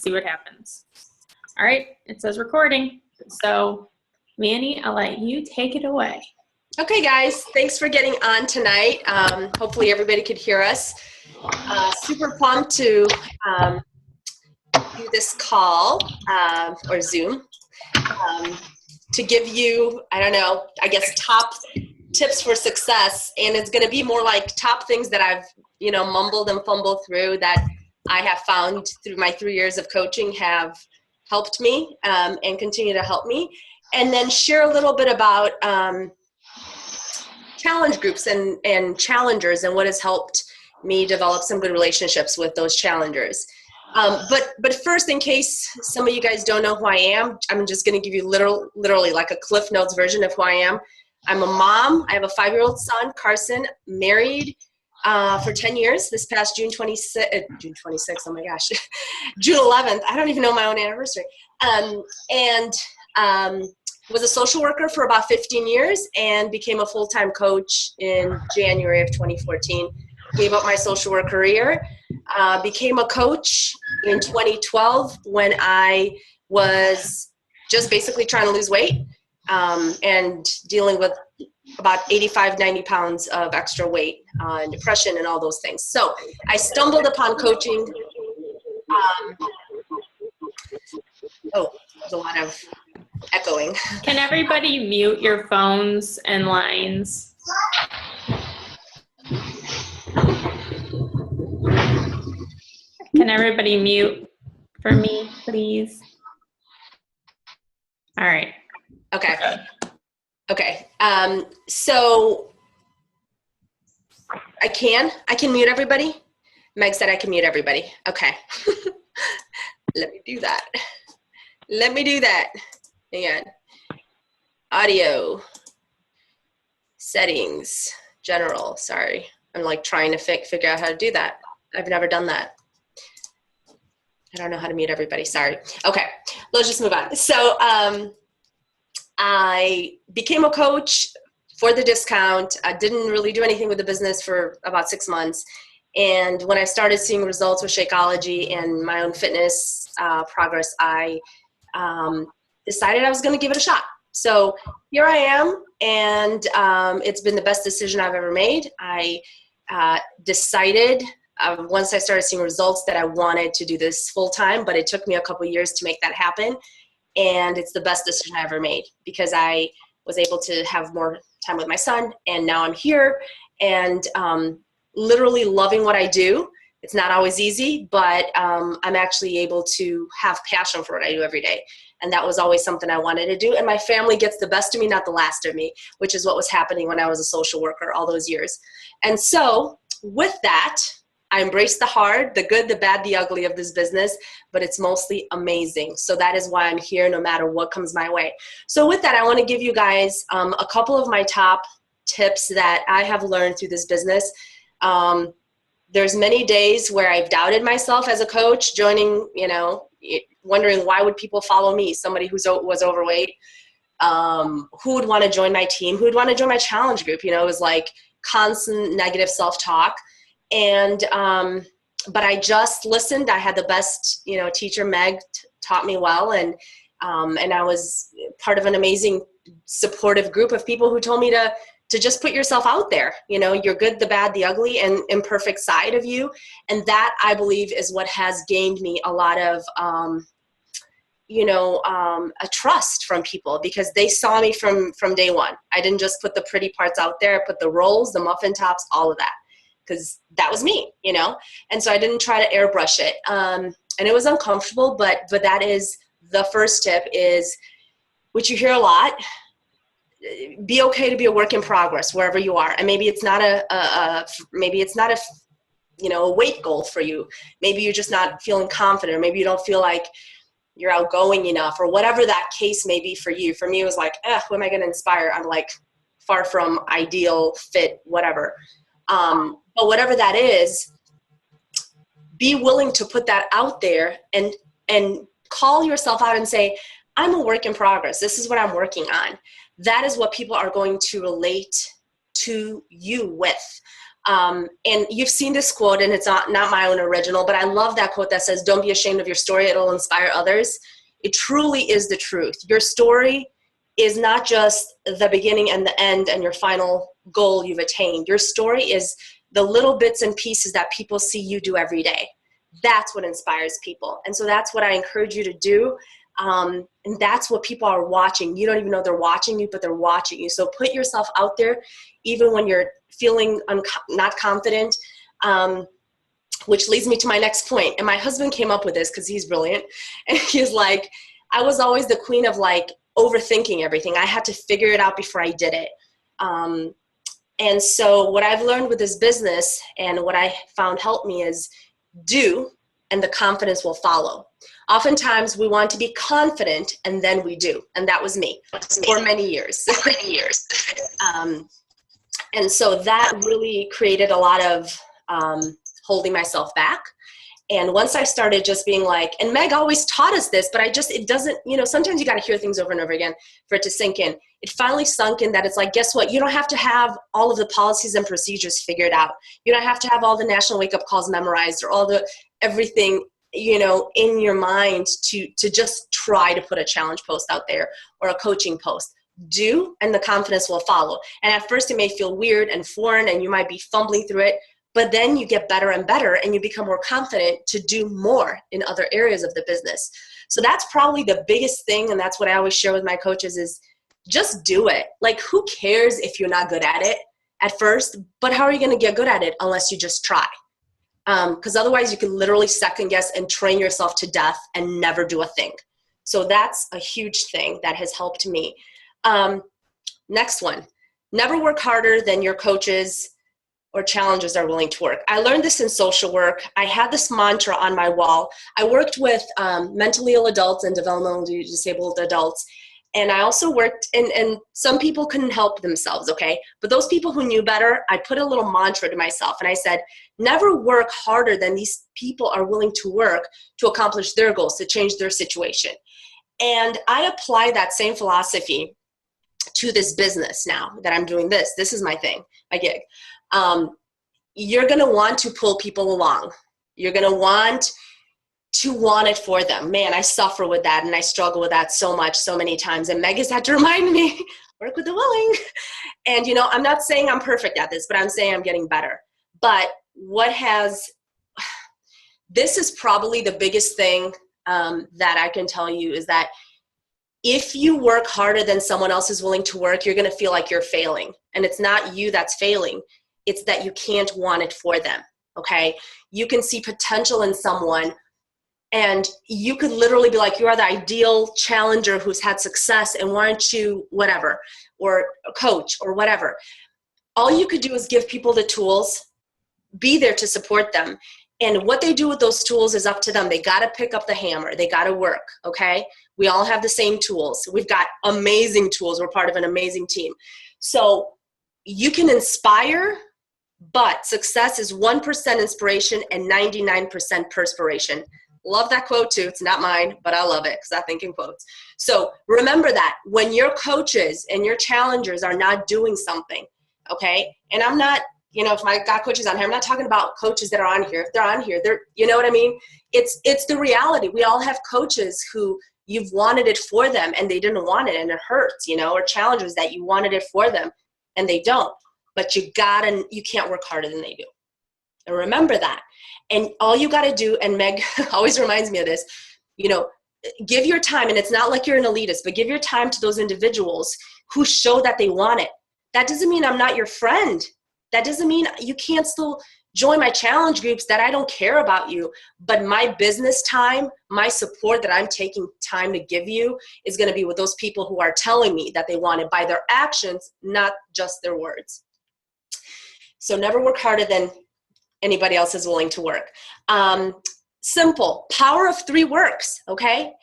see what happens. All right, it says recording. So, Mannie, I'll let you take it away. Okay, guys, thanks for getting on tonight. Hopefully everybody could hear us. Super pumped to do this call or Zoom to give you, I don't know, I guess top tips for success. And it's going to be more like top things that I've, mumbled and fumbled through that I have found through my 3 years of coaching have helped me and continue to help me. And then share a little bit about challenge groups and challengers and what has helped me develop some good relationships with those challengers. But first, in case some of you guys don't know who I am, I'm just going to give you literally like a Cliff Notes version of who I am. I'm a mom. I have a 5-year-old son, Carson, married for 10 years. This past June 26th, oh my gosh, June 11th. I don't even know my own anniversary. Was a social worker for about 15 years and became a full-time coach in January of 2014. Gave up my social work career, became a coach in 2012 when I was just basically trying to lose weight and dealing with about 85, 90 pounds of extra weight and depression and all those things. So I stumbled upon coaching. There's a lot of echoing. Can everybody mute your phones and lines? Can everybody mute for me, please? All right. Okay. So I can mute everybody. Meg said I can mute everybody. Okay. Let me do that. Hang on. Audio. Settings. General. Sorry. I'm like trying to figure out how to do that. I've never done that. I don't know how to mute everybody. Sorry. Okay. Let's just move on. So I became a coach for the discount. I didn't really do anything with the business for about 6 months. And when I started seeing results with Shakeology and my own fitness progress, I decided I was going to give it a shot. So here I am, and it's been the best decision I've ever made. I decided once I started seeing results that I wanted to do this full time, but it took me a couple years to make that happen. And it's the best decision I ever made because I was able to have more time with my son, and now I'm here and literally loving what I do. It's not always easy, but I'm actually able to have passion for what I do every day. And that was always something I wanted to do. And my family gets the best of me, not the last of me, which is what was happening when I was a social worker all those years. And so with that, I embrace the hard, the good, the bad, the ugly of this business, but it's mostly amazing. So that is why I'm here no matter what comes my way. So with that, I want to give you guys a couple of my top tips that I have learned through this business. There's many days where I've doubted myself as a coach, joining, wondering why would people follow me, somebody who was overweight, who would want to join my team, who would want to join my challenge group. It was like constant negative self-talk. And, but I just listened. I had the best, teacher, Meg, taught me well. And I was part of an amazing supportive group of people who told me to just put yourself out there, you're good, the bad, the ugly, and imperfect side of you. And that, I believe, is what has gained me a lot of, a trust from people because they saw me from day one. I didn't just put the pretty parts out there. I put the rolls, the muffin tops, all of that. Because that was me, and so I didn't try to airbrush it. And it was uncomfortable, but that is the first tip is, which you hear a lot, be okay to be a work in progress wherever you are. And maybe it's not a weight goal for you. Maybe you're just not feeling confident, or maybe you don't feel like you're outgoing enough, or whatever that case may be for you. For me, it was like, who am I going to inspire? I'm like far from ideal, fit, whatever. But whatever that is, be willing to put that out there and call yourself out and say, I'm a work in progress. This is what I'm working on. That is what people are going to relate to you with. And you've seen this quote, and it's not my own original, but I love that quote that says, don't be ashamed of your story. It'll inspire others. It truly is the truth. Your story is not just the beginning and the end and your final goal you've attained. Your story is the little bits and pieces that people see you do every day. That's what inspires people. And so that's what I encourage you to do. And that's what people are watching. You don't even know they're watching you, but they're watching you. So put yourself out there, even when you're feeling not confident, which leads me to my next point. And my husband came up with this because he's brilliant. And he's like, I was always the queen of like overthinking everything. I had to figure it out before I did it. And so what I've learned with this business and what I found helped me is do, and the confidence will follow. Oftentimes we want to be confident and then we do. And that was me for many years. And so that really created a lot of holding myself back. And once I started just being like, and Meg always taught us this, but it doesn't, sometimes you got to hear things over and over again for it to sink in. It finally sunk in that it's like, guess what? You don't have to have all of the policies and procedures figured out. You don't have to have all the national wake-up calls memorized or all the everything, in your mind to just try to put a challenge post out there or a coaching post. Do, and the confidence will follow. And at first it may feel weird and foreign and you might be fumbling through it, but then you get better and better and you become more confident to do more in other areas of the business. So that's probably the biggest thing. And that's what I always share with my coaches is just do it. Like, who cares if you're not good at it at first, but how are you going to get good at it unless you just try? Because otherwise you can literally second guess and train yourself to death and never do a thing. So that's a huge thing that has helped me. Next one, never work harder than your coaches or challengers are willing to work. I learned this in social work. I had this mantra on my wall. I worked with mentally ill adults and developmentally disabled adults. And I also worked, and some people couldn't help themselves, okay? But those people who knew better, I put a little mantra to myself. And I said, never work harder than these people are willing to work to accomplish their goals, to change their situation. And I apply that same philosophy to this business now that I'm doing this. This is my thing, my gig. You're going to want to pull people along. You're going to want it for them. Man, I suffer with that and I struggle with that so much, so many times. And Meg has had to remind me, work with the willing. And, I'm not saying I'm perfect at this, but I'm saying I'm getting better. But this is probably the biggest thing that I can tell you is that if you work harder than someone else is willing to work, you're going to feel like you're failing. And it's not you that's failing. It's that you can't want it for them, okay? You can see potential in someone and you could literally be like, you are the ideal challenger who's had success and why aren't you whatever, or a coach or whatever. All you could do is give people the tools, be there to support them. And what they do with those tools is up to them. They got to pick up the hammer. They got to work, okay? We all have the same tools. We've got amazing tools. We're part of an amazing team. So you can inspire, but success is 1% inspiration and 99% perspiration. Love that quote too. It's not mine, but I love it because I think in quotes. So remember that when your coaches and your challengers are not doing something, okay? And I'm not, if I got coaches on here, I'm not talking about coaches that are on here. If they're on here, you know what I mean? It's the reality. We all have coaches who you've wanted it for them and they didn't want it and it hurts, or challengers that you wanted it for them and they don't. But you can't work harder than they do. And remember that. And all you got to do, and Meg always reminds me of this, give your time. And it's not like you're an elitist, but give your time to those individuals who show that they want it. That doesn't mean I'm not your friend. That doesn't mean you can't still join my challenge groups, that I don't care about you. But my business time, my support that I'm taking time to give you is going to be with those people who are telling me that they want it by their actions, not just their words. So never work harder than anybody else is willing to work. Simple. Power of 3 works, okay?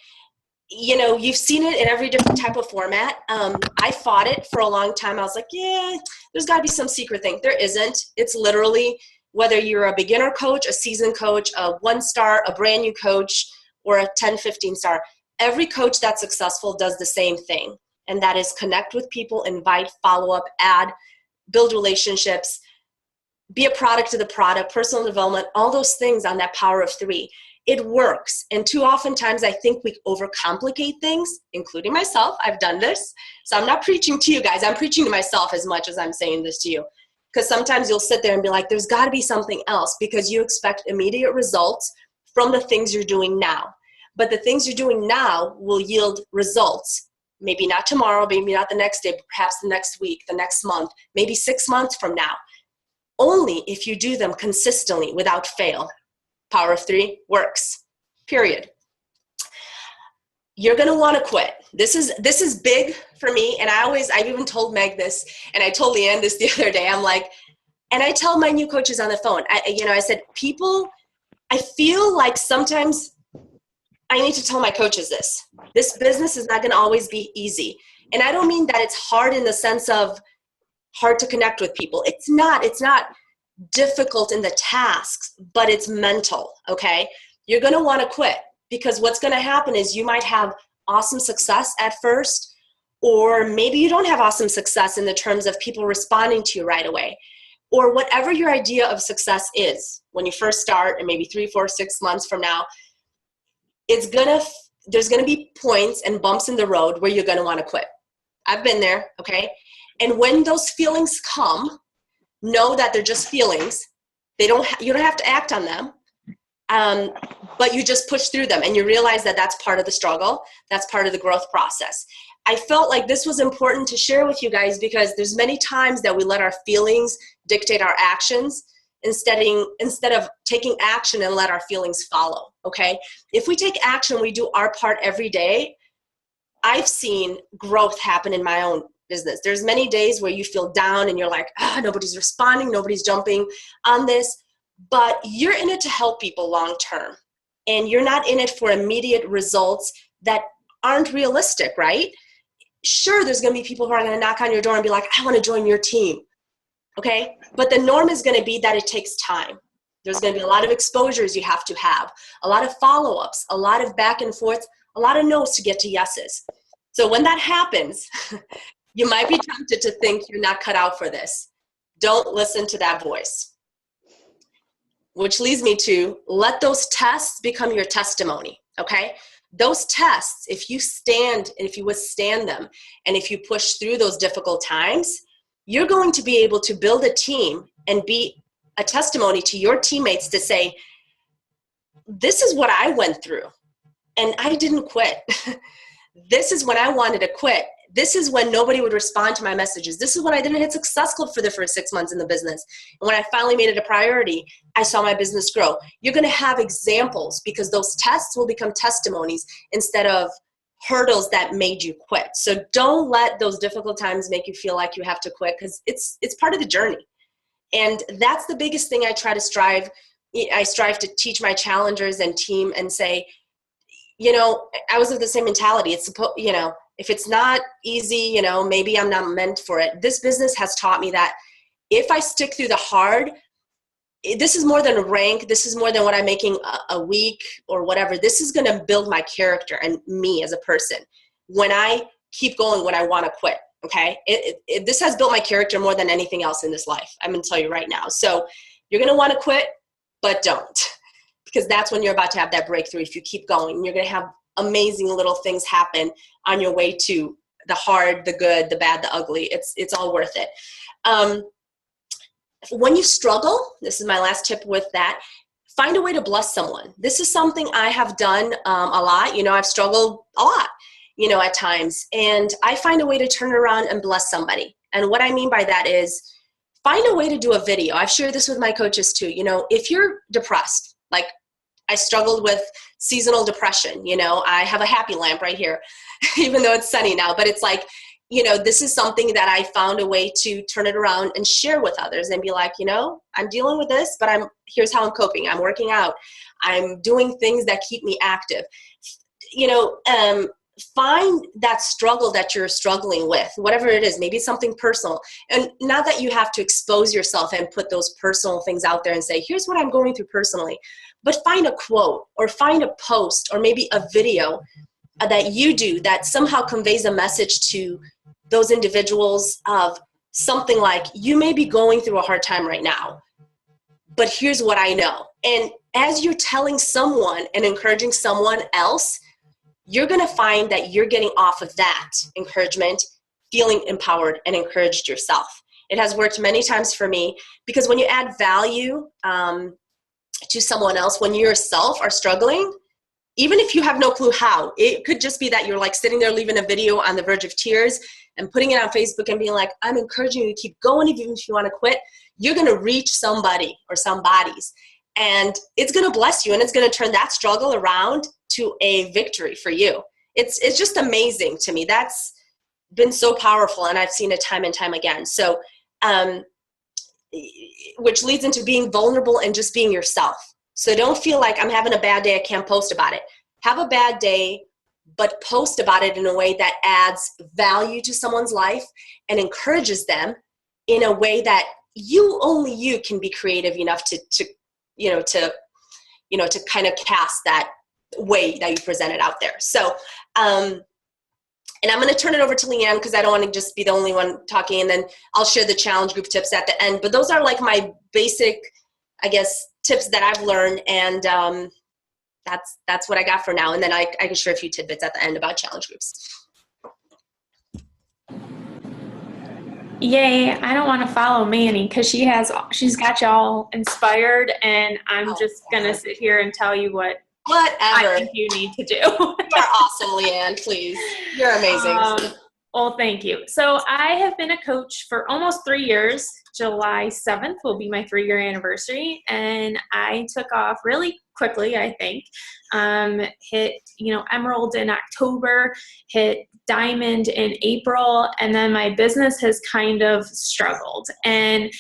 You've seen it in every different type of format. I fought it for a long time. I was like, yeah, there's got to be some secret thing. There isn't. It's literally whether you're a beginner coach, a seasoned coach, a 1-star, a brand new coach, or a 10, 15-star. Every coach that's successful does the same thing, and that is connect with people, invite, follow up, add, build relationships, be a product of the product, personal development, all those things on that power of 3. It works. And too often times I think we overcomplicate things, including myself. I've done this. So I'm not preaching to you guys. I'm preaching to myself as much as I'm saying this to you. Because sometimes you'll sit there and be like, there's got to be something else, because you expect immediate results from the things you're doing now. But the things you're doing now will yield results. Maybe not tomorrow, maybe not the next day, but perhaps the next week, the next month, maybe 6 months from now. Only if you do them consistently without fail. Power of 3 works, period. You're gonna wanna quit. This is big for me, and I've even told Meg this, and I told Leanne this the other day. I'm like, and I tell my new coaches on the phone, I said, I feel like sometimes I need to tell my coaches this. This business is not gonna always be easy. And I don't mean that it's hard in the sense of hard to connect with people. It's not difficult in the tasks, but it's mental, okay? You're gonna wanna quit, because what's gonna happen is you might have awesome success at first, or maybe you don't have awesome success in the terms of people responding to you right away, or whatever your idea of success is when you first start, and maybe 3, 4, 6 months from now, there's gonna be points and bumps in the road where you're gonna wanna quit. I've been there, okay? And when those feelings come, know that they're just feelings. You don't have to act on them, but you just push through them, and you realize that that's part of the struggle. That's part of the growth process. I felt like this was important to share with you guys, because there's many times that we let our feelings dictate our actions instead of taking action and let our feelings follow, okay? If we take action, we do our part every day, I've seen growth happen in my own business. There's many days where you feel down and you're like, nobody's responding, nobody's jumping on this, but you're in it to help people long term. And you're not in it for immediate results that aren't realistic, right? Sure, there's gonna be people who are gonna knock on your door and be like, I wanna join your team, okay? But the norm is gonna be that it takes time. There's gonna be a lot of exposures you have to have, a lot of follow-ups, a lot of back and forth, a lot of no's to get to yeses. So when that happens, you might be tempted to think you're not cut out for this. Don't listen to that voice. Which leads me to let those tests become your testimony, okay? Those tests, if you withstand them, and if you push through those difficult times, you're going to be able to build a team and be a testimony to your teammates to say, this is what I went through, and I didn't quit. This is when I wanted to quit. This is when nobody would respond to my messages. This is when I didn't hit successful for the first 6 months in the business. And when I finally made it a priority, I saw my business grow. You're going to have examples, because those tests will become testimonies instead of hurdles that made you quit. So don't let those difficult times make you feel like you have to quit, because it's part of the journey. And that's the biggest thing I strive to teach my challengers and team, and say, I was of the same mentality. If it's not easy, maybe I'm not meant for it. This business has taught me that if I stick through the hard, this is more than a rank. This is more than what I'm making a week or whatever. This is going to build my character and me as a person when I keep going, when I want to quit. Okay. This has built my character more than anything else in this life. I'm going to tell you right now. So you're going to want to quit, but don't, because that's when you're about to have that breakthrough. If you keep going, you're going to have amazing little things happen on your way to the hard, the good, the bad, the ugly. It's all worth it. When you struggle, this is my last tip with that, find a way to bless someone. This is something I have done a lot. I've struggled a lot, at times, and I find a way to turn around and bless somebody. And what I mean by that is find a way to do a video. I've shared this with my coaches too. If you're depressed, like I struggled with seasonal depression, I have a happy lamp right here, even though it's sunny now, but it's like, this is something that I found a way to turn it around and share with others and be like, I'm dealing with this, but here's how I'm coping. I'm working out. I'm doing things that keep me active. Find that struggle that you're struggling with, whatever it is. Maybe it's something personal. And not that you have to expose yourself and put those personal things out there and say, here's what I'm going through personally, but find a quote or find a post or maybe a video that you do that somehow conveys a message to those individuals of something like, you may be going through a hard time right now, but here's what I know. And as you're telling someone and encouraging someone else, you're going to find that you're getting off of that encouragement, feeling empowered and encouraged yourself. It has worked many times for me, because when you add value to someone else, when you yourself are struggling, even if you have no clue how, it could just be that you're like sitting there leaving a video on the verge of tears and putting it on Facebook and being like, I'm encouraging you to keep going even if you want to quit. You're going to reach somebody or some bodies, and it's going to bless you, and it's going to turn that struggle around to a victory for you. It's just amazing to me. That's been so powerful, and I've seen it time and time again. So, which leads into being vulnerable and just being yourself. So don't feel like I'm having a bad day, I can't post about it. Have a bad day, but post about it in a way that adds value to someone's life and encourages them in a way that only you can be creative enough to kind of cast that way that you present it out there. So, and I'm going to turn it over to Leanne, because I don't want to just be the only one talking, and then I'll share the challenge group tips at the end. But those are like my basic, I guess, tips that I've learned, and that's what I got for now. And then I can share a few tidbits at the end about challenge groups. Yay, I don't want to follow Mannie because she's got y'all inspired, and I'm just going to sit here and tell you what I think you need to do. You're awesome, Leanne, please. You're amazing. Well, thank you. So I have been a coach for almost 3 years. July 7th will be my 3-year anniversary, and I took off really quickly, I think. Hit, Emerald in October, hit Diamond in April, and then my business has kind of struggled. And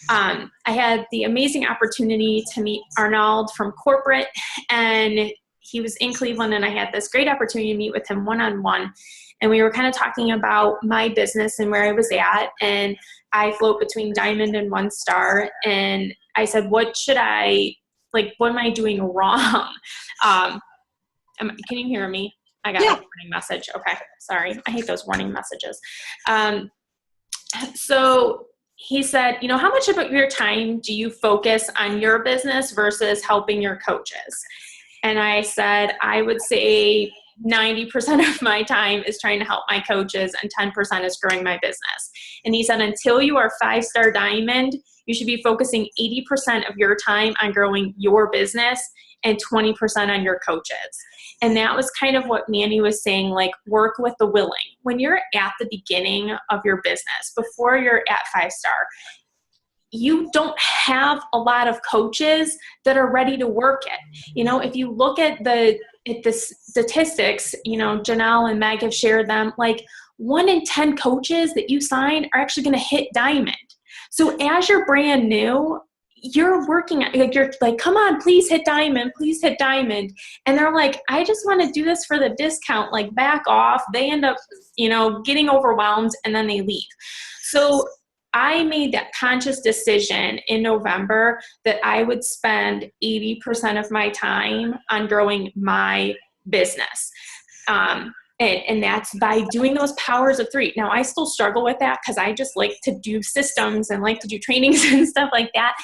I had the amazing opportunity to meet Arnold from corporate, and he was in Cleveland, and I had this great opportunity to meet with him one-on-one. And we were kind of talking about my business and where I was at, and I float between Diamond and 1 star. And I said, what am I doing wrong? Can you hear me? I got a warning message. Okay, sorry. I hate those warning messages. So he said, how much of your time do you focus on your business versus helping your coaches? And I said, I would say 90% of my time is trying to help my coaches, and 10% is growing my business. And he said, until you are 5-star Diamond, you should be focusing 80% of your time on growing your business and 20% on your coaches. And that was kind of what Mannie was saying, like, work with the willing. When you're at the beginning of your business, before you're at 5-star, you don't have a lot of coaches that are ready to work it. If you look at the statistics, Janelle and Meg have shared them, like 1 in 10 coaches that you sign are actually going to hit Diamond. So as you're brand new, you're working, you're like, come on, please hit Diamond, please hit Diamond. And they're like, I just want to do this for the discount, like back off. They end up, getting overwhelmed, and then they leave. So I made that conscious decision in November that I would spend 80% of my time on growing my business. And that's by doing those powers of 3. Now, I still struggle with that because I just like to do systems and like to do trainings and stuff like that.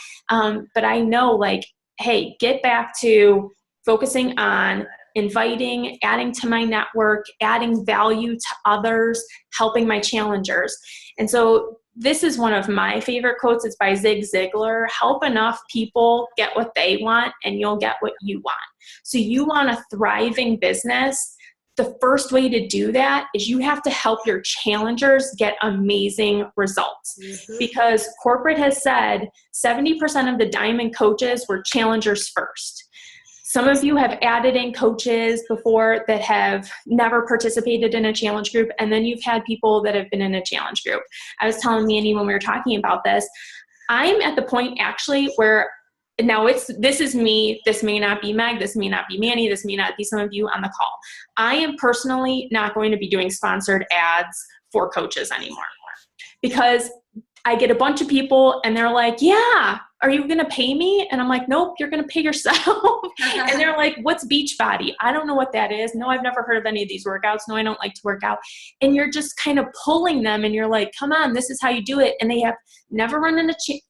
But I know, like, hey, get back to focusing on inviting, adding to my network, adding value to others, helping my challengers. And so this is one of my favorite quotes. It's by Zig Ziglar. Help enough people get what they want, and you'll get what you want. So you want a thriving business. The first way to do that is you have to help your challengers get amazing results. Mm-hmm. Because corporate has said 70% of the Diamond coaches were challengers first. Some of you have added in coaches before that have never participated in a challenge group, and then you've had people that have been in a challenge group. I was telling Mannie when we were talking about this, I'm at the point actually where now this is me, this may not be Meg, this may not be Mannie, this may not be some of you on the call. I am personally not going to be doing sponsored ads for coaches anymore, because I get a bunch of people and they're like, yeah, are you going to pay me? And I'm like, nope, you're going to pay yourself. And they're like, what's Beachbody? I don't know what that is. No, I've never heard of any of these workouts. No, I don't like to work out. And you're just kind of pulling them and you're like, come on, this is how you do it. And they have never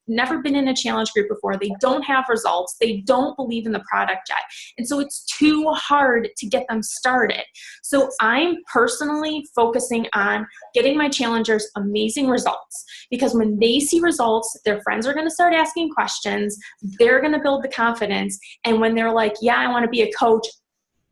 never been in a challenge group before. They don't have results. They don't believe in the product yet. And so it's too hard to get them started. So I'm personally focusing on getting my challengers amazing results, because when they see results, their friends are going to start asking questions. They're going to build the confidence. And when they're like, yeah, I want to be a coach,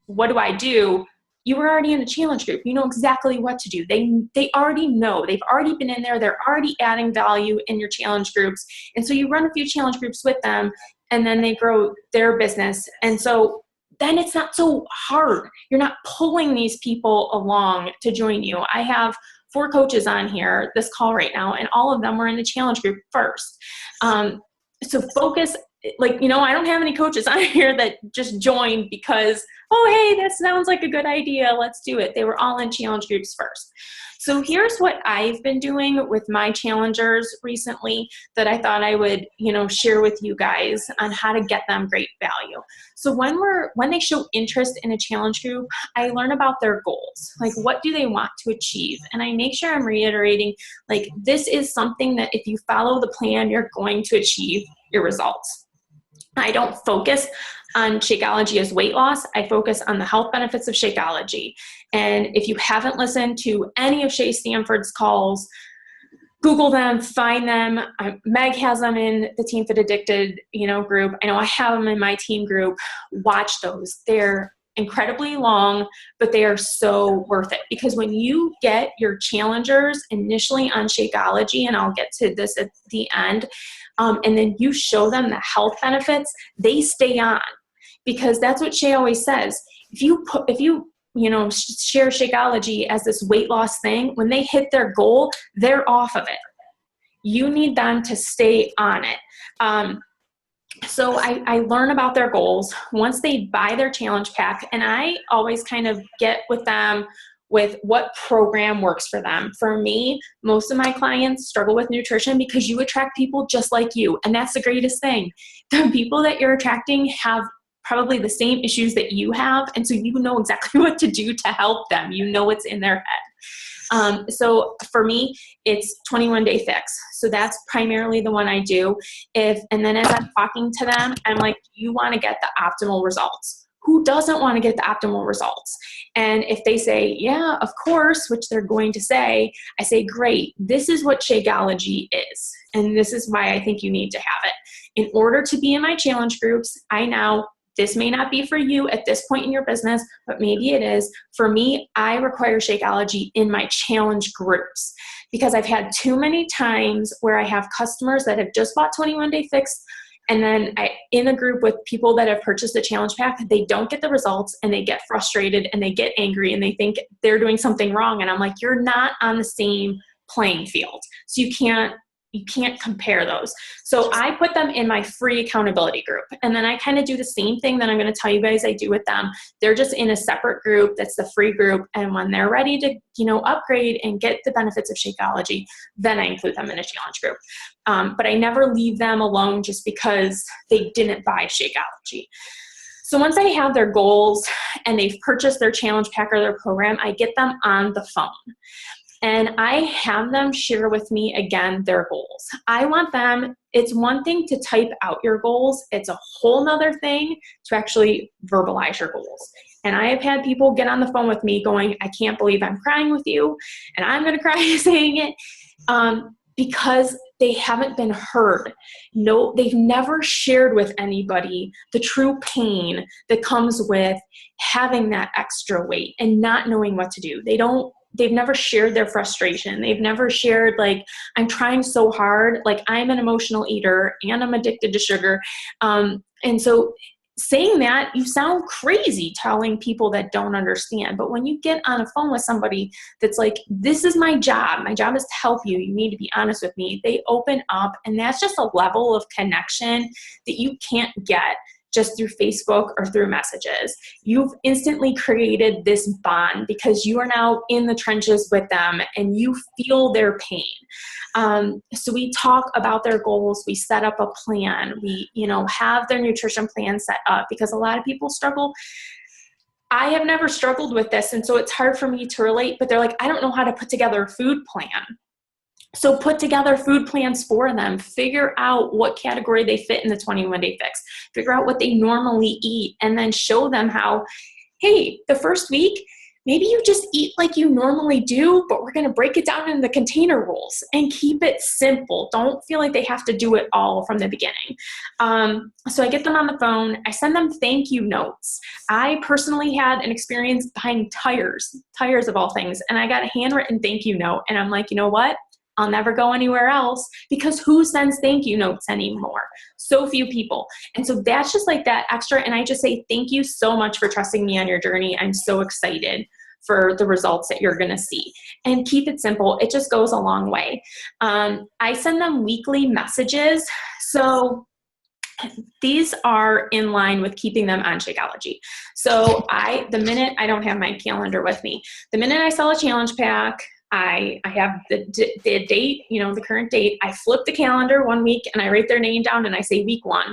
what do I do? You were already in a challenge group. You know exactly what to do. They already know. They've already been in there. They're already adding value in your challenge groups. And so you run a few challenge groups with them, and then they grow their business. And so then it's not so hard. You're not pulling these people along to join you. I have 4 coaches on here, this call right now, and all of them were in the challenge group first. So focus, like, you know, I don't have any coaches on here that just joined because, oh, hey, that sounds like a good idea, let's do it. They were all in challenge groups first. So here's what I've been doing with my challengers recently that I thought I would, you know, share with you guys on how to get them great value. So when they show interest in a challenge group, I learn about their goals. Like, what do they want to achieve? And I make sure I'm reiterating, like, this is something that if you follow the plan, you're going to achieve your results. I don't focus on Shakeology as weight loss. I focus on the health benefits of Shakeology. And if you haven't listened to any of Shay Stanford's calls, Google them, find them. Meg has them in the Team Fit Addicted, group. I know I have them in my team group. Watch those. They're incredibly long, but they are so worth it, because when you get your challengers initially on Shakeology, and I'll get to this at the end, and then you show them the health benefits, they stay on, because that's what Shay always says. If you share Shakeology as this weight loss thing, when they hit their goal, they're off of it. You need them to stay on it. So I learn about their goals once they buy their challenge pack, and I always kind of get with them with what program works for them. For me, most of my clients struggle with nutrition because you attract people just like you, and that's the greatest thing. The people that you're attracting have probably the same issues that you have, and so you know exactly what to do to help them. You know what's in their head. So for me, it's 21-day fix. So that's primarily the one I do. And then as I'm talking to them, I'm like, you want to get the optimal results. Who doesn't want to get the optimal results? And if they say, yeah, of course, which they're going to say, I say, great, this is what Shakeology is. And this is why I think you need to have it. In order to be in my challenge groups, this may not be for you at this point in your business, but maybe it is. For me, I require Shakeology in my challenge groups, because I've had too many times where I have customers that have just bought 21-day fix, and then in a group with people that have purchased a challenge pack, they don't get the results, and they get frustrated, and they get angry, and they think they're doing something wrong. And I'm like, you're not on the same playing field. So you can't compare those. So I put them in my free accountability group. And then I kind of do the same thing that I'm going to tell you guys I do with them. They're just in a separate group. That's the free group. And when they're ready to, upgrade and get the benefits of Shakeology, then I include them in a challenge group. But I never leave them alone just because they didn't buy Shakeology. So once I have their goals and they've purchased their challenge pack or their program, I get them on the phone. And I have them share with me again their goals. I want them, it's one thing to type out your goals. It's a whole nother thing to actually verbalize your goals. And I have had people get on the phone with me going, I can't believe I'm crying with you, and I'm going to cry saying it, because they haven't been heard. No, they've never shared with anybody the true pain that comes with having that extra weight and not knowing what to do. They've never shared their frustration. They've never shared, like, I'm trying so hard, like, I'm an emotional eater and I'm addicted to sugar. And so saying that, you sound crazy telling people that don't understand. But when you get on a phone with somebody that's like, this is my job is to help you, you need to be honest with me, they open up, and that's just a level of connection that you can't get just through Facebook or through messages. You've instantly created this bond because you are now in the trenches with them and you feel their pain. So we talk about their goals. We set up a plan. We, have their nutrition plan set up because a lot of people struggle. I have never struggled with this, and so it's hard for me to relate, but they're like, I don't know how to put together a food plan. So put together food plans for them. Figure out what category they fit in the 21-day fix. Figure out what they normally eat, and then show them how, hey, the first week, maybe you just eat like you normally do, but we're going to break it down into the container rules and keep it simple. Don't feel like they have to do it all from the beginning. So I get them on the phone. I send them thank you notes. I personally had an experience buying tires of all things, and I got a handwritten thank you note. And I'm like, you know what? I'll never go anywhere else, because who sends thank you notes anymore? So few people. And so that's just like that extra. And I just say, thank you so much for trusting me on your journey. I'm so excited for the results that you're going to see. And keep it simple. It just goes a long way. I send them weekly messages. So these are in line with keeping them on Shakeology. So the minute I don't have my calendar with me, the minute I sell a challenge pack, I have the date, the current date. I flip the calendar 1 week and I write their name down and I say week 1.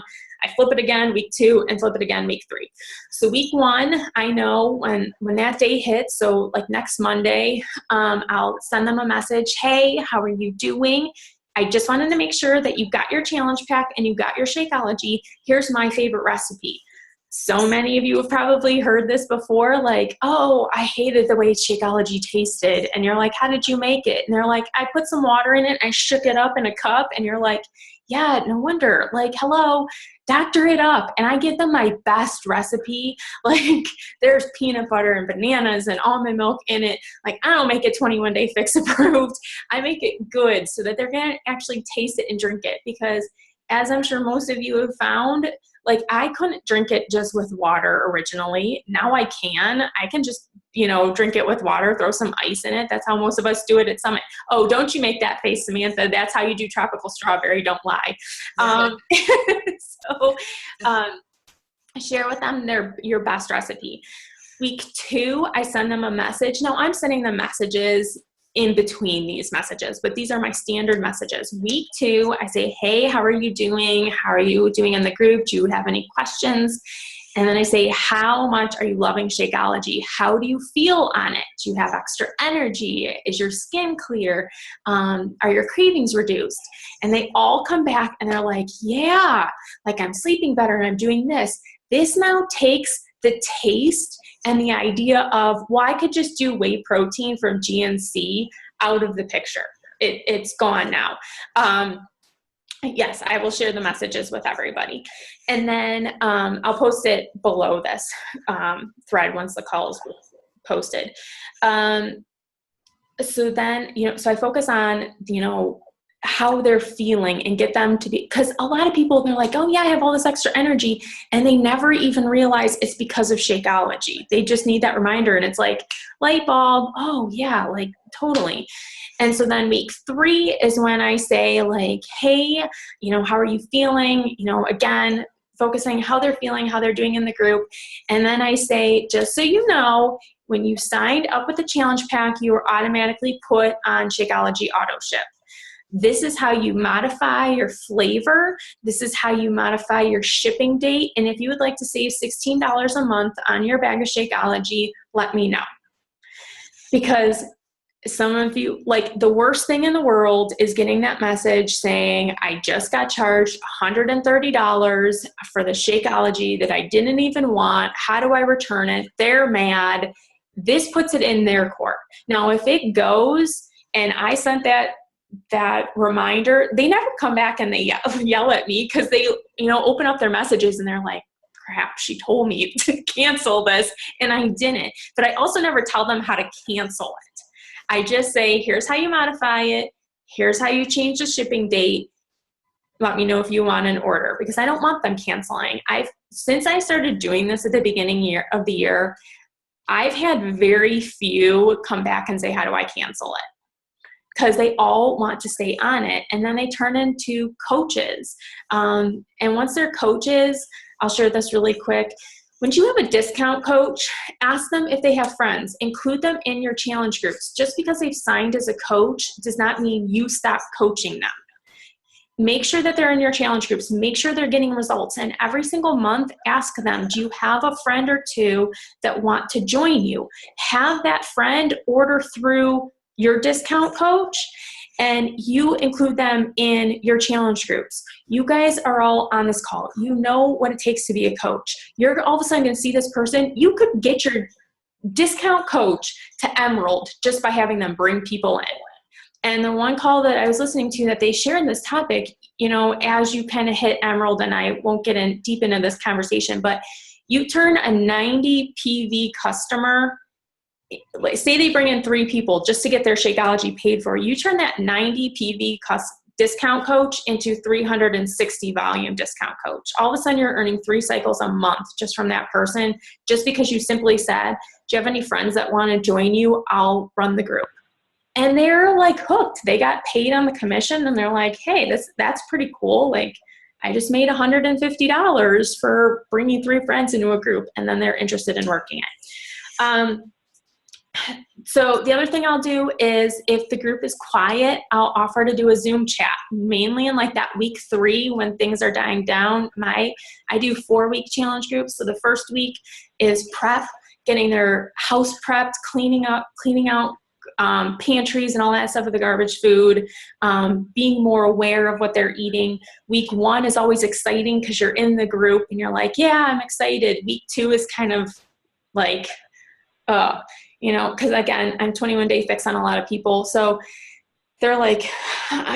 I flip it again week 2 and flip it again week 3. So week 1, I know when that day hits. So like next Monday, I'll send them a message. Hey, how are you doing? I just wanted to make sure that you got your challenge pack and you got your Shakeology. Here's my favorite recipe. So many of you have probably heard this before, like, oh, I hated the way Shakeology tasted. And you're like, how did you make it? And they're like, I put some water in it. I shook it up in a cup. And you're like, yeah, no wonder. Like, hello, doctor it up. And I give them my best recipe. Like, there's peanut butter and bananas and almond milk in it. Like, I don't make it 21-day fix approved. I make it good so that they're going to actually taste it and drink it. Because as I'm sure most of you have found, like, I couldn't drink it just with water originally. Now I can. I can just, drink it with water, throw some ice in it. That's how most of us do it at Summit. Oh, don't you make that face, Samantha. That's how you do tropical strawberry. Don't lie. Share with them your best recipe. Week 2, I send them a message. Now I'm sending them messages in between these messages, but these are my standard messages. Week 2, I say, hey, how are you doing? How are you doing in the group? Do you have any questions? And then I say, how much are you loving Shakeology? How do you feel on it? Do you have extra energy? Is your skin clear? Are your cravings reduced? And they all come back and they're like, yeah, like I'm sleeping better and I'm doing this. This now takes the taste and the idea of, well, I could just do whey protein from GNC out of the picture. It's gone now. Yes, I will share the messages with everybody. And then I'll post it below this thread once the call is posted. So then, so I focus on, how they're feeling and get them to be, because a lot of people, they're like, oh yeah, I have all this extra energy, and they never even realize it's because of Shakeology. They just need that reminder, and it's like light bulb. Oh yeah, like totally. And so then week 3 is when I say like, hey, how are you feeling? Again, focusing how they're feeling, how they're doing in the group. And then I say, just so you know, when you signed up with the challenge pack, you were automatically put on Shakeology auto ship. This is how you modify your flavor. This is how you modify your shipping date. And if you would like to save $16 a month on your bag of Shakeology, let me know. Because some of you, like, the worst thing in the world is getting that message saying, I just got charged $130 for the Shakeology that I didn't even want. How do I return it? They're mad. This puts it in their court. Now, if it goes and I sent that reminder, they never come back and they yell at me, because they, open up their messages and they're like, crap, she told me to cancel this and I didn't. But I also never tell them how to cancel it. I just say, here's how you modify it. Here's how you change the shipping date. Let me know if you want an order, because I don't want them canceling. Since I started doing this at the beginning of the year, I've had very few come back and say, how do I cancel it? because they all want to stay on it. And then they turn into coaches. And once they're coaches, I'll share this really quick. When you have a discount coach, ask them if they have friends. Include them in your challenge groups. Just because they've signed as a coach does not mean you stop coaching them. Make sure that they're in your challenge groups. Make sure they're getting results. And every single month, ask them, do you have a friend or two that want to join you? Have that friend order through your discount coach, and you include them in your challenge groups. You guys are all on this call. You know what it takes to be a coach. You're all of a sudden going to see this person. You could get your discount coach to Emerald just by having them bring people in. And the one call that I was listening to that they shared this topic, you know, as you kind of hit Emerald, and I won't get in deep into this conversation, but you turn a 90 PV customer, say they bring in 3 people just to get their Shakeology paid for, you turn that 90 PV discount coach into 360 volume discount coach. All of a sudden you're earning 3 cycles a month just from that person, just because you simply said, do you have any friends that want to join you? I'll run the group. And they're like hooked. They got paid on the commission, and they're like, hey, that's pretty cool. Like, I just made $150 for bringing 3 friends into a group, and then they're interested in working it. So the other thing I'll do is, if the group is quiet, I'll offer to do a Zoom chat, mainly in like that week 3 when things are dying down. I do 4-week challenge groups. So the first week is prep, getting their house prepped, cleaning out pantries and all that stuff with the garbage food, being more aware of what they're eating. Week 1 is always exciting because you're in the group and you're like, yeah, I'm excited. Week 2 is kind of like, you know, because again, I'm 21 Day Fix on a lot of people. So they're like,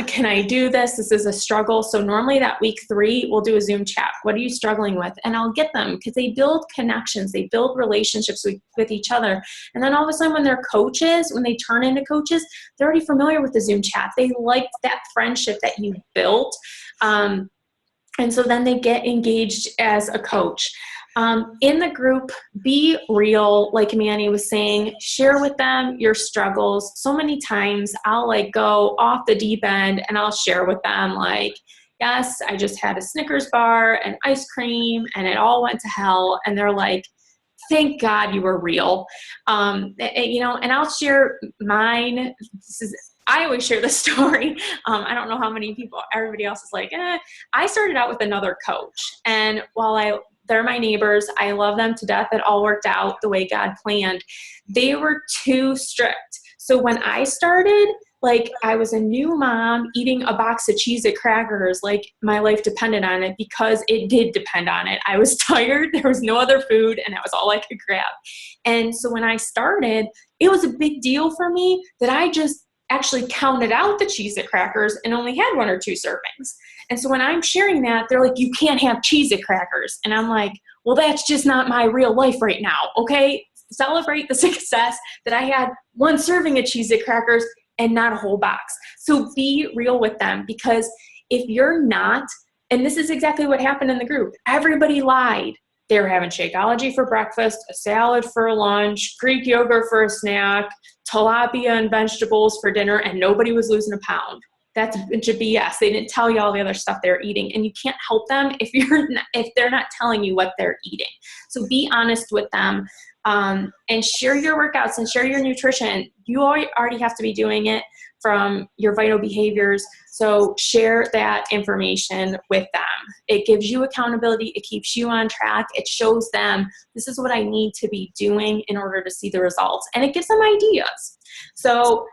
can I do this? This is a struggle. So normally that week 3, we'll do a Zoom chat. What are you struggling with? And I'll get them, because they build connections. They build relationships with each other. And then all of a sudden when they're coaches, when they turn into coaches, they're already familiar with the Zoom chat. They liked that friendship that you built. And so then they get engaged as a coach. In the group, be real, like Mannie was saying, share with them your struggles. So many times I'll like go off the deep end and I'll share with them like, yes, I just had a Snickers bar and ice cream and it all went to hell. And they're like, thank God you were real. You know, and I'll share mine. I always share this story. I don't know how many people, everybody else is like, I started out with another coach. And while they're my neighbors, I love them to death. It all worked out the way God planned. They were too strict. So when I started, like, I was a new mom eating a box of Cheez-It crackers, like my life depended on it, because it did depend on it. I was tired. There was no other food, and that was all I could grab. And so when I started, it was a big deal for me that I just actually counted out the Cheez-It crackers and only had 1 or 2 servings. And so when I'm sharing that, they're like, you can't have Cheez-It crackers. And I'm like, well, that's just not my real life right now, okay? Celebrate the success that I had 1 serving of Cheez-It crackers and not a whole box. So be real with them, because if you're not, and this is exactly what happened in the group, everybody lied. They were having Shakeology for breakfast, a salad for lunch, Greek yogurt for a snack, tilapia and vegetables for dinner, and nobody was losing a pound. That's a bunch of BS. They didn't tell you all the other stuff they're eating, and you can't help them if they're not telling you what they're eating. So be honest with them, and share your workouts and share your nutrition. You already have to be doing it from your vital behaviors. So share that information with them. It gives you accountability. It keeps you on track. It shows them this is what I need to be doing in order to see the results. And it gives them ideas. So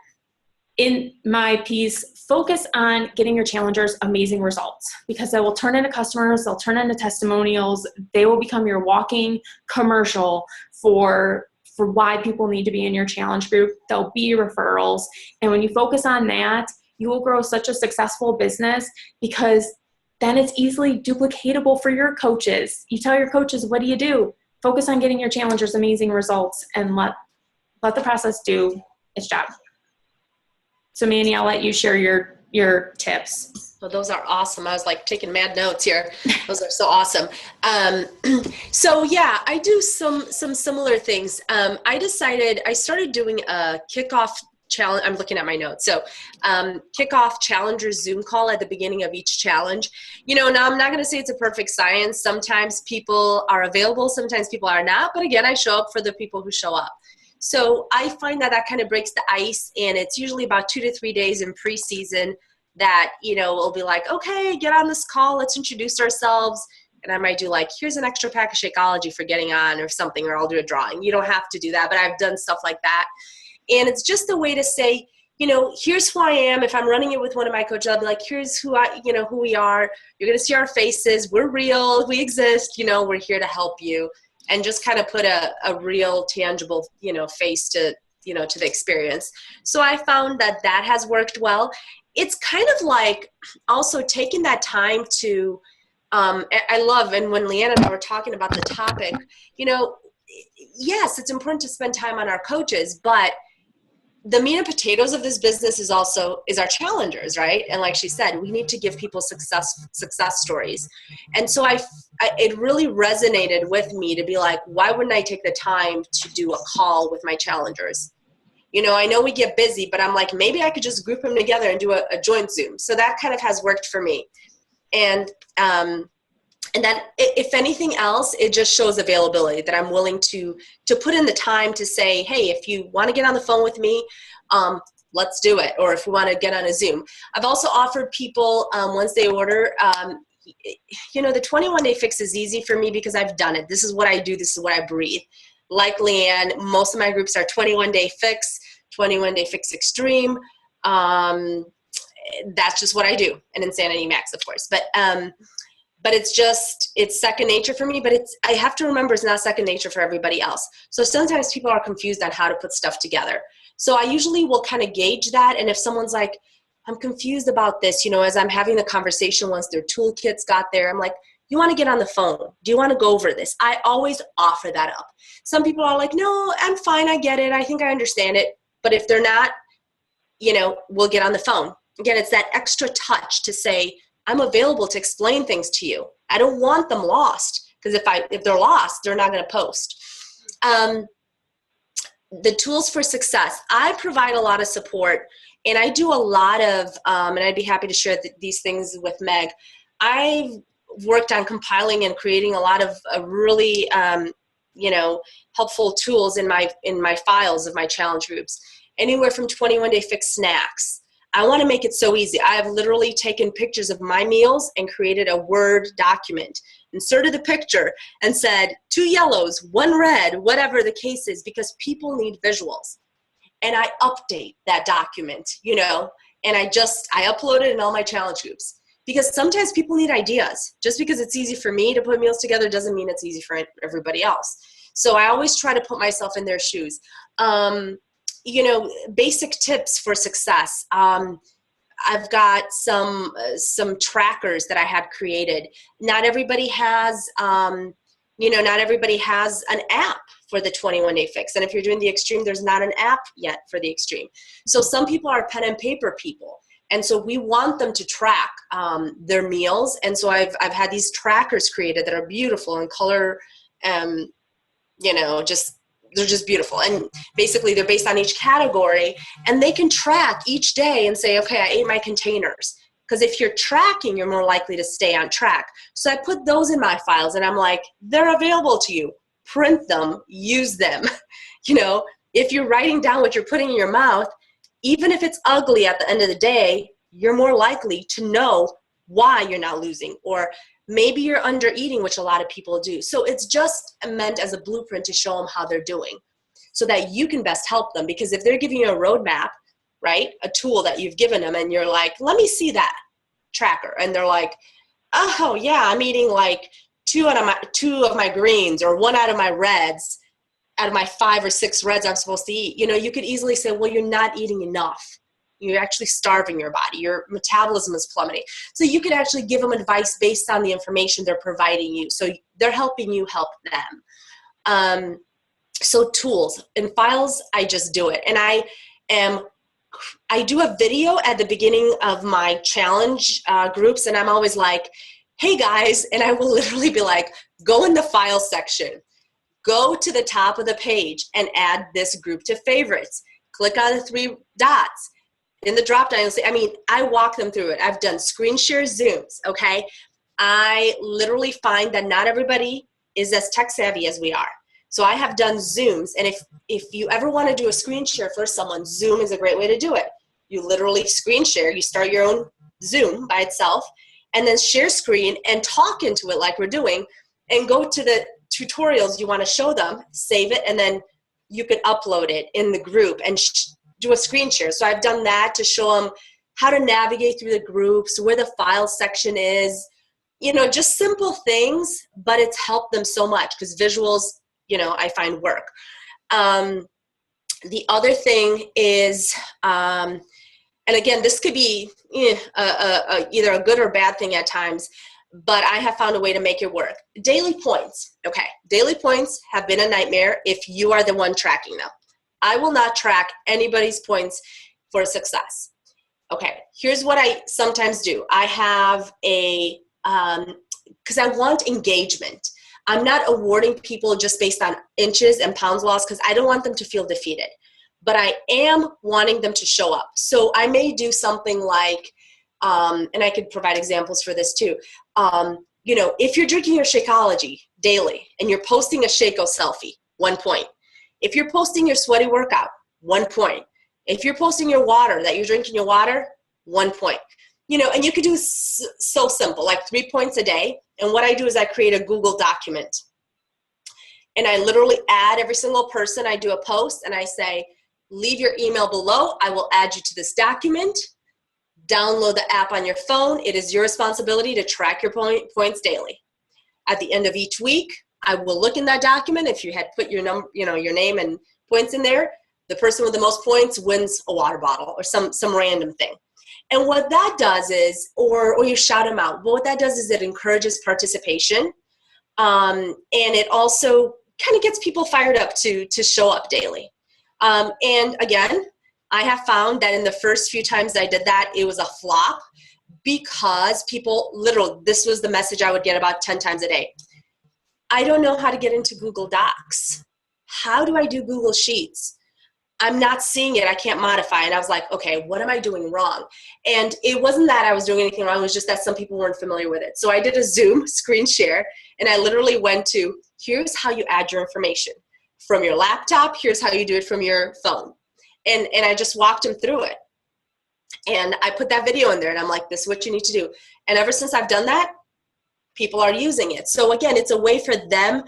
in my piece, focus on getting your challengers amazing results, because they will turn into customers. They'll turn into testimonials. They will become your walking commercial for why people need to be in your challenge group. There'll be referrals. And when you focus on that, you will grow such a successful business, because then it's easily duplicatable for your coaches. You tell your coaches, what do? Focus on getting your challengers amazing results, and let the process do its job. So Mannie, I'll let you share your tips. Well, those are awesome. I was like taking mad notes here. Those are so awesome. So yeah, I do some similar things. I started doing a kickoff challenge. I'm looking at my notes. So kickoff challenger Zoom call at the beginning of each challenge. Now I'm not going to say it's a perfect science. Sometimes people are available, sometimes people are not. But again, I show up for the people who show up. So I find that kind of breaks the ice, and it's usually about 2 to 3 days in preseason that, we'll be like, okay, get on this call, let's introduce ourselves. And I might do like, here's an extra pack of Shakeology for getting on or something, or I'll do a drawing. You don't have to do that, but I've done stuff like that. And it's just a way to say, here's who I am. If I'm running it with one of my coaches, I'll be like, here's who we are. You're going to see our faces. We're real. We exist. We're here to help you. And just kind of put a real tangible, face to, to the experience. So I found that has worked well. It's kind of like also taking that time to, I love, and when Leanne and I were talking about the topic, yes, it's important to spend time on our coaches, but the meat and potatoes of this business is our challengers, right? And like she said, we need to give people success stories. And so it really resonated with me to be like, why wouldn't I take the time to do a call with my challengers? I know we get busy, but I'm like, maybe I could just group them together and do a joint Zoom. So that kind of has worked for me. And then if anything else, it just shows availability, that I'm willing to put in the time to say, hey, if you want to get on the phone with me, let's do it. Or if we want to get on a Zoom. I've also offered people, once they order, the 21-day fix is easy for me because I've done it. This is what I do. This is what I breathe. Like Leanne, most of my groups are 21-day fix, 21-day fix extreme. That's just what I do. And Insanity Max, of course. But it's second nature for me, but I have to remember it's not second nature for everybody else. So sometimes people are confused on how to put stuff together. So I usually will kind of gauge that. And if someone's like, I'm confused about this, as I'm having the conversation, once their toolkits got there, I'm like, you want to get on the phone? Do you want to go over this? I always offer that up. Some people are like, no, I'm fine. I get it. I think I understand it. But if they're not, we'll get on the phone. Again, it's that extra touch to say, I'm available to explain things to you. I don't want them lost, because if they're lost, they're not going to post. The tools for success. I provide a lot of support, and I do a lot of, and I'd be happy to share these things with Meg. I've worked on compiling and creating a lot of really, helpful tools in my files of my challenge groups. Anywhere from 21-day fix snacks. I want to make it so easy. I have literally taken pictures of my meals and created a Word document, inserted a picture, and said 2 yellows, 1 red, whatever the case is, because people need visuals. And I update that document, and I upload it in all my challenge groups, because sometimes people need ideas. Just because it's easy for me to put meals together doesn't mean it's easy for everybody else. So I always try to put myself in their shoes. Basic tips for success. I've got some trackers that I have created. Not everybody has, not everybody has an app for the 21-day fix. And if you're doing the extreme, there's not an app yet for the extreme. So some people are pen and paper people. And so we want them to track their meals. And so I've had these trackers created that are beautiful in color, they're just beautiful. And basically they're based on each category, and they can track each day and say, okay, I ate my containers. Because if you're tracking, you're more likely to stay on track. So I put those in my files, and I'm like, they're available to you. Print them, use them. If you're writing down what you're putting in your mouth, even if it's ugly at the end of the day, you're more likely to know why you're not losing, or maybe you're under eating, which a lot of people do. So it's just meant as a blueprint to show them how they're doing so that you can best help them. Because if they're giving you a roadmap, right, a tool that you've given them, and you're like, let me see that tracker. And they're like, oh yeah, I'm eating like 2 of my greens, or 1 out of my reds, out of my 5 or 6 reds I'm supposed to eat. You could easily say, well, you're not eating enough. You're actually starving your body. Your metabolism is plummeting. So you could actually give them advice based on the information they're providing you. So they're helping you help them. So tools and files, I just do it. And I do a video at the beginning of my challenge groups, and I'm always like, hey guys, and I will literally be like, go in the file section, go to the top of the page and add this group to favorites. click on the 3 dots in the drop down. You'll see, I mean, I walk them through it. I've done screen share Zooms, okay? I literally find that not everybody is as tech savvy as we are. So I have done Zooms, and if you ever want to do a screen share for someone, Zoom is a great way to do it. You literally screen share, you start your own Zoom by itself, and then share screen and talk into it like we're doing, and go to the tutorials you want to show them, save it, and then you can upload it in the group and do a screen share. So I've done that to show them how to navigate through the groups, where the file section is, you know, just simple things, but it's helped them so much because visuals, you know, I find work. The other thing is, and again, this could be either a good or bad thing at times, but I have found a way to make it work. Daily points. Okay, daily points have been a nightmare if you are the one tracking them. I will not track anybody's points for success. Okay, here's what I sometimes do. I have a, because I want engagement. I'm not awarding people just based on inches and pounds lost because I don't want them to feel defeated. But I am wanting them to show up. So I may do something like, and I could provide examples for this too. You know, if you're drinking your Shakeology daily and you're posting a Shako selfie, 1 point. If you're posting your sweaty workout, 1 point. If you're posting your water, that you're drinking your water, 1 point. You know, and you could do so simple, like 3 points a day. And what I do is I create a Google document. And I literally add every single person. I do a post and I say, leave your email below. I will add you to this document. Download the app on your phone. It is your responsibility to track your points daily. At the end of each week, I will look in that document. If you had put your number, you know, your name and points in there, the person with the most points wins a water bottle or some random thing. And what that does is, or you shout them out. But what that does is it encourages participation, and it also kind of gets people fired up to show up daily. And again, I have found that in the first few times I did that, it was a flop because people literally, this was the message I would get about 10 times a day. I don't know how to get into Google Docs. How do I do Google Sheets? I'm not seeing it. I can't modify. And I was like, okay, what am I doing wrong? And it wasn't that I was doing anything wrong. It was just that some people weren't familiar with it. So I did a Zoom screen share, and I literally went to, here's how you add your information. From your laptop, here's how you do it from your phone. And I just walked them through it. And I put that video in there, and I'm like, this is what you need to do. And ever since I've done that, people are using it. So again, it's a way for them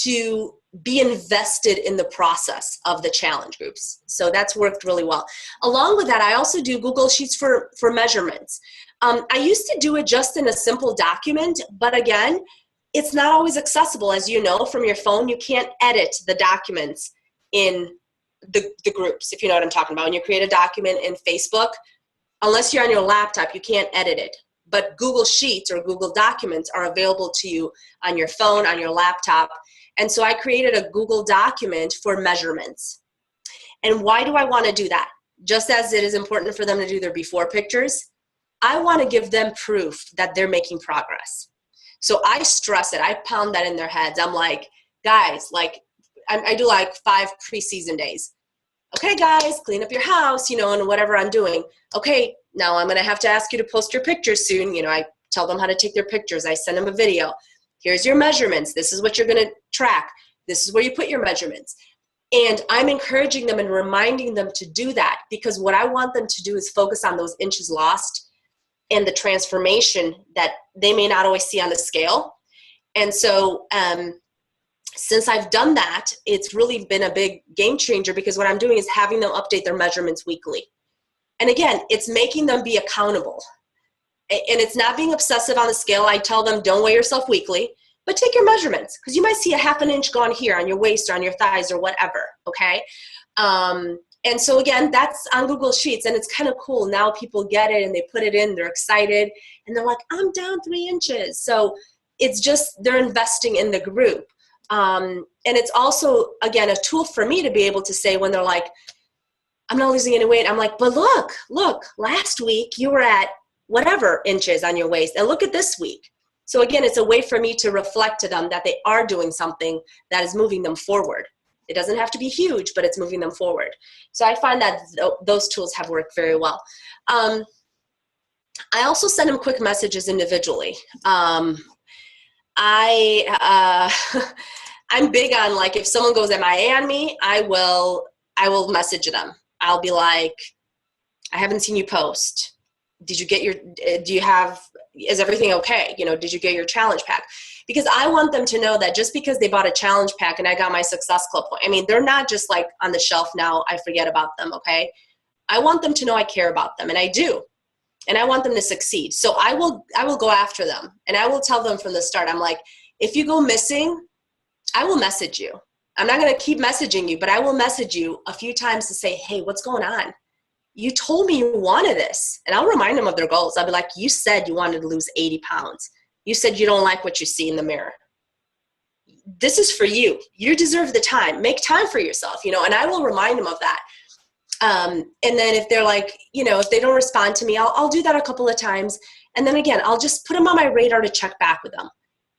to be invested in the process of the challenge groups. So that's worked really well. Along with that, I also do Google Sheets for measurements. I used to do it just in a simple document, but again, it's not always accessible. As you know, from your phone, you can't edit the documents in the groups, if you know what I'm talking about. When you create a document in Facebook, unless you're on your laptop, you can't edit it. But Google Sheets or Google Documents are available to you on your phone, on your laptop. And so I created a Google document for measurements. And why do I want to do that? Just as it is important for them to do their before pictures, I want to give them proof that they're making progress. So I stress it. I pound that in their heads. I'm like, guys, like I do like 5 preseason days. Okay, guys, clean up your house, you know, and whatever I'm doing. Okay, now I'm going to have to ask you to post your pictures soon. You know, I tell them how to take their pictures. I send them a video. Here's your measurements. This is what you're going to track. This is where you put your measurements. And I'm encouraging them and reminding them to do that, because what I want them to do is focus on those inches lost and the transformation that they may not always see on the scale. And so since I've done that, it's really been a big game changer, because what I'm doing is having them update their measurements weekly. And again, it's making them be accountable. And it's not being obsessive on the scale. I tell them, don't weigh yourself weekly, but take your measurements, because you might see a half an inch gone here on your waist or on your thighs or whatever, okay? And so again, that's on Google Sheets, and it's kind of cool. Now people get it and they put it in, they're excited, and they're like, I'm down 3 inches. So it's just, they're investing in the group. And it's also, again, a tool for me to be able to say when they're like, I'm not losing any weight. I'm like, but look, last week you were at whatever inches on your waist, and look at this week. So again, it's a way for me to reflect to them that they are doing something that is moving them forward. It doesn't have to be huge, but it's moving them forward. So I find that those tools have worked very well. I also send them quick messages individually. I'm big on, like, if someone goes MIA on me, I will message them. I'll be like, I haven't seen you post. Did you get is everything okay? Did you get your challenge pack? Because I want them to know that just because they bought a challenge pack and I got my Success Club point, I mean, they're not just like on the shelf now, I forget about them, okay? I want them to know I care about them, and I do. And I want them to succeed. So I will go after them, and I will tell them from the start, I'm like, if you go missing, I will message you. I'm not going to keep messaging you, but I will message you a few times to say, hey, what's going on? You told me you wanted this. And I'll remind them of their goals. I'll be like, you said you wanted to lose 80 pounds. You said you don't like what you see in the mirror. This is for you. You deserve the time. Make time for yourself, and I will remind them of that. And then if they're like, if they don't respond to me, I'll do that a couple of times. And then again, I'll just put them on my radar to check back with them.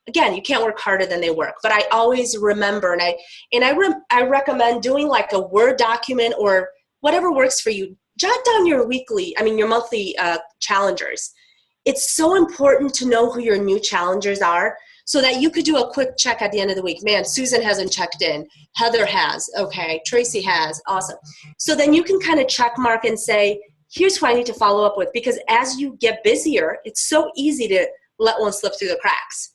Again, you can't work harder than they work, but I always remember, and I recommend doing like a Word document or whatever works for you. Jot down your monthly challengers. It's so important to know who your new challengers are so that you could do a quick check at the end of the week. Man, Susan hasn't checked in. Heather has. Okay. Tracy has. Awesome. So then you can kind of check mark and say, here's who I need to follow up with. Because as you get busier, it's so easy to let one slip through the cracks.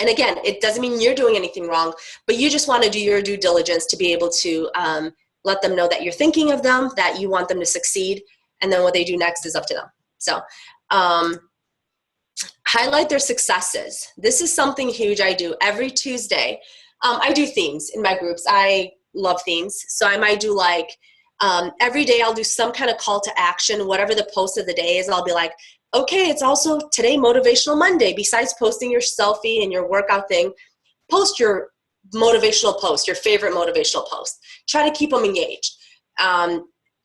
And again, it doesn't mean you're doing anything wrong, but you just want to do your due diligence to be able to let them know that you're thinking of them, that you want them to succeed, and then what they do next is up to them. So highlight their successes. This is something huge I do every Tuesday. I do themes in my groups. I love themes. So I might do like every day I'll do some kind of call to action, whatever the post of the day is. I'll be like, okay, it's also today Motivational Monday. Besides posting your selfie and your workout thing, post your motivational post, your favorite motivational post. Try to keep them engaged.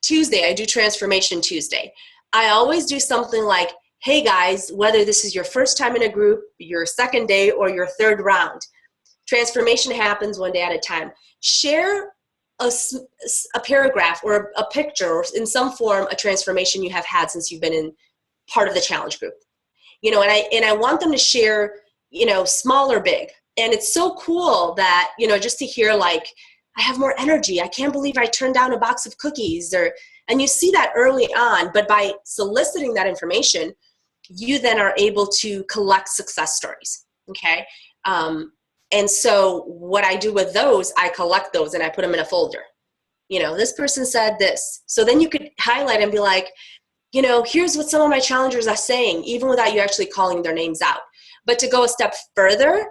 Tuesday, I do Transformation Tuesday. I always do something like, hey guys, whether this is your first time in a group, your second day, or your third round, transformation happens one day at a time. Share a paragraph or a picture or in some form a transformation you have had since you've been in part of the challenge group. And I want them to share, small or big. And it's so cool that, just to hear like, I have more energy. I can't believe I turned down a box of cookies, and you see that early on, but by soliciting that information, you then are able to collect success stories. Okay. And so what I do with those, I collect those and I put them in a folder. This person said this. So then you could highlight and be like, here's what some of my challengers are saying, even without you actually calling their names out. But to go a step further,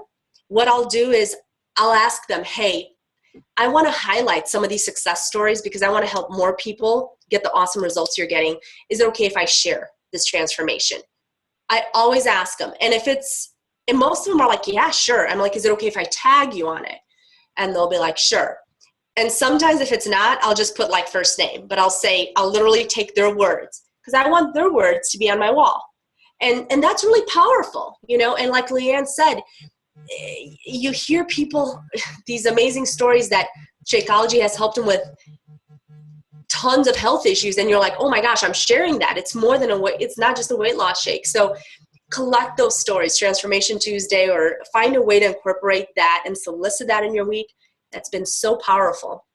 what I'll do is I'll ask them, hey, I want to highlight some of these success stories because I want to help more people get the awesome results you're getting. Is it okay if I share this transformation? I always ask them. And most of them are like, yeah, sure. I'm like, is it okay if I tag you on it? And they'll be like, sure. And sometimes if it's not, I'll just put like first name, but I'll literally take their words because I want their words to be on my wall. And that's really powerful, and like Leanne said, you hear people, these amazing stories that Shakeology has helped them with tons of health issues. And you're like, oh my gosh, I'm sharing that. It's more than it's not just a weight loss shake. So collect those stories, Transformation Tuesday, or find a way to incorporate that and solicit that in your week. That's been so powerful.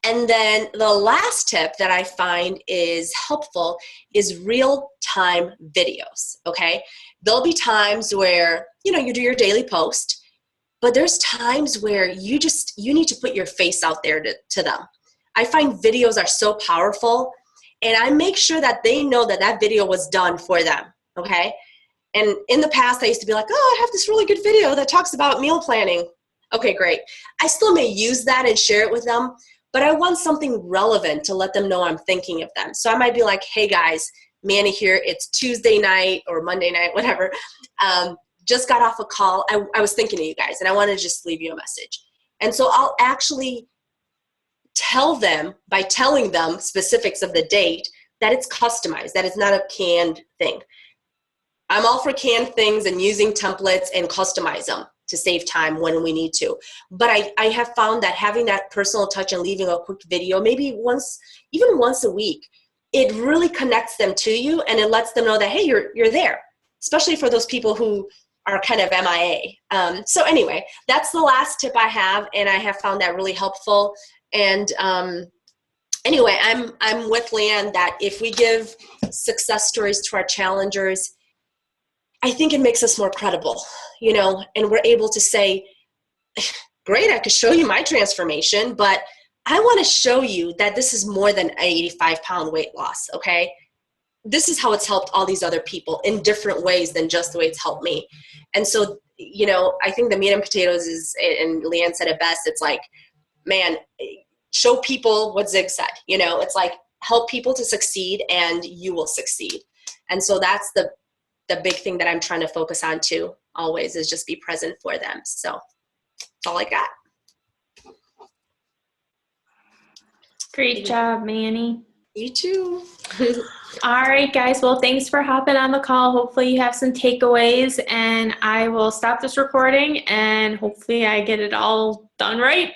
And then the last tip that I find is helpful is real-time videos, okay? There'll be times where, you do your daily post, but there's times where you need to put your face out there to them. I find videos are so powerful, and I make sure that they know that that video was done for them, okay? And in the past, I used to be like, oh, I have this really good video that talks about meal planning. Okay, great. I still may use that and share it with them, but I want something relevant to let them know I'm thinking of them. So I might be like, hey guys, Mannie here. It's Tuesday night or Monday night, whatever. Just got off a call. I was thinking of you guys, and I wanted to just leave you a message. And so I'll actually tell them by telling them specifics of the date that it's customized, that it's not a canned thing. I'm all for canned things and using templates and customize them. to save time when we need to. But I have found that having that personal touch and leaving a quick video, maybe even once a week, it really connects them to you, and it lets them know that, hey, you're there, especially for those people who are kind of MIA. So anyway, that's the last tip I have, and I have found that really helpful. And anyway, I'm with Leanne that if we give success stories to our challengers, I think it makes us more credible, and we're able to say, great, I could show you my transformation, but I want to show you that this is more than an 85-pound weight loss, okay? This is how it's helped all these other people in different ways than just the way it's helped me. And so, I think the meat and potatoes is, and Leanne said it best, it's like, man, show people what Zig said, it's like, help people to succeed and you will succeed. And so that's the big thing that I'm trying to focus on too, always, is just be present for them. So that's all I got. Great job, Mannie. You too. All right, guys. Well, thanks for hopping on the call. Hopefully you have some takeaways, and I will stop this recording, and hopefully I get it all done right.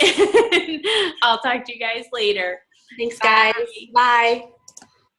I'll talk to you guys later. Thanks, guys. Bye.